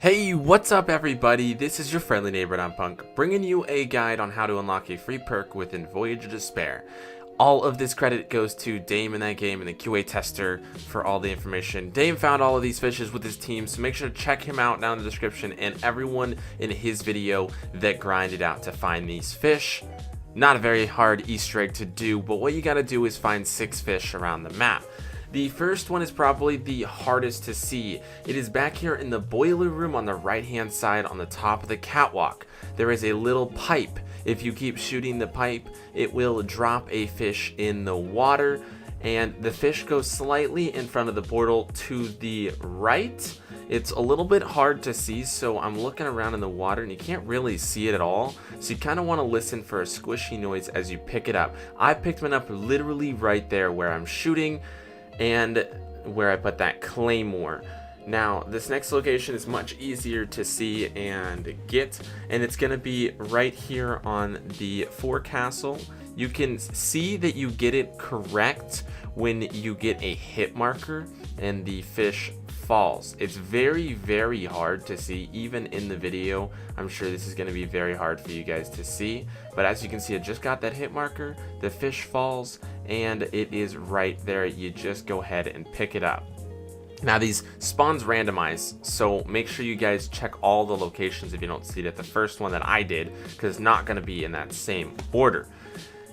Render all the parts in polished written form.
Hey, what's up everybody? This is your friendly neighbor Unpunk, bringing you a guide on how to unlock a free perk within Voyage of Despair. All of this credit goes to Dame in that game and the QA tester for all the information. Dame found all of these fishes with his team, so make sure to check him out down in the description and everyone in his video that grinded out to find these fish. Not a very hard Easter egg to do, but what you gotta do is find 6 fish around the map. The first one is probably the hardest to see. It is back here in the boiler room on the right hand side on the top of the catwalk. There is a little pipe. If you keep shooting the pipe, it will drop a fish in the water, and the fish goes slightly in front of the portal to the right. It's a little bit hard to see, so I'm looking around in the water and you can't really see it at all. So you kind of want to listen for a squishy noise as you pick it up. I picked one up literally right there where I'm shooting and where I put that claymore. Now this next location is much easier to see and get, and it's gonna be right here on the forecastle. You can see that you get it correct when you get a hit marker and the fish falls. It's very hard to see even in the video. I'm sure this is going to be very hard for you guys to see, but as you can see, I just got that hit marker, the fish falls, and it is right there. You just go ahead and pick it up. Now these spawns randomize, so make sure you guys check all the locations if you don't see it at the first one that I did, because it's not going to be in that same order.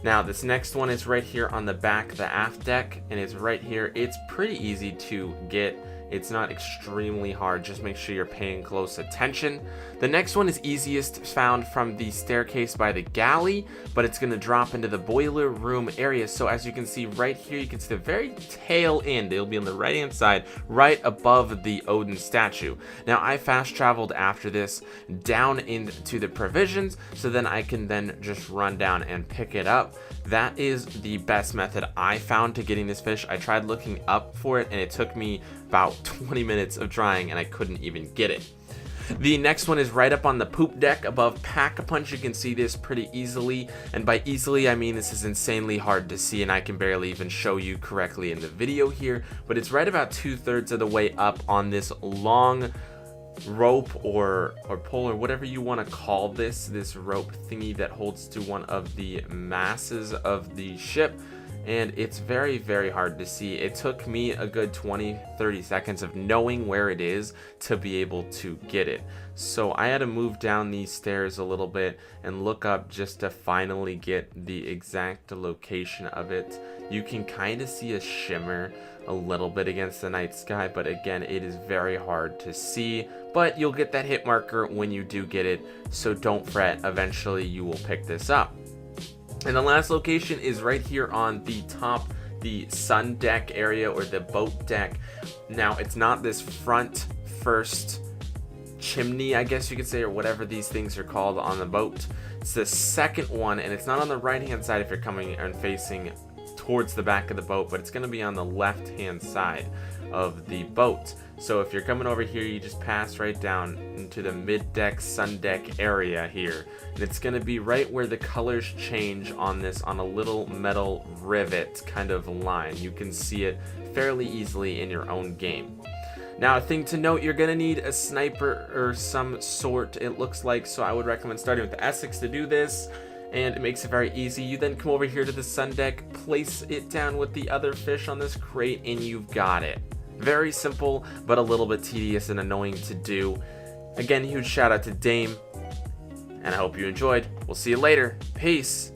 Now this next one is right here on the back, the aft deck, and it's right here. It's pretty easy to get. It's not extremely hard, just make sure you're paying close attention. The next one is easiest found from the staircase by the galley, but it's going to drop into the boiler room area. So as you can see right here, you can see the very tail end. It'll be on the right hand side, right above the Odin statue. Now I fast traveled after this down into the provisions, so then I can then just run down and pick it up. That is the best method I found to getting this fish. I tried looking up for it and it took me about 20 minutes of trying and I couldn't even get it. The next one is right up on the poop deck above Pack-a-Punch. You can see this pretty easily, and by easily I mean this is insanely hard to see and I can barely even show you correctly in the video here, but it's right about 2/3 of the way up on this long rope or pole or whatever you want to call this rope thingy that holds to one of the masses of the ship, and it's very hard to see. It took me a good 20-30 seconds of knowing where it is to be able to get it, so I had to move down these stairs a little bit and look up just to finally get the exact location of it. You can kind of see a shimmer a little bit against the night sky, but again, it is very hard to see, but you'll get that hit marker when you do get it, so don't fret, eventually you will pick this up. And the last location is right here on the top, the sun deck area or the boat deck. Now it's not this front first chimney, I guess you could say, or whatever these things are called on the boat. It's the second one, and it's not on the right hand side if you're coming and facing towards the back of the boat, but it's going to be on the left hand side of the boat. So if you're coming over here, you just pass right down into the mid deck sun deck area here, and it's going to be right where the colors change on this, on a little metal rivet kind of line. You can see it fairly easily in your own game. Now a thing to note, you're going to need a sniper or some sort, it looks like, so I would recommend starting with the Essex to do this, and it makes it very easy. You then come over here to the sun deck, place it down with the other fish on this crate, and you've got it. Very simple, but a little bit tedious and annoying to do. Again, huge shout out to Dame, and I hope you enjoyed. We'll see you later. Peace.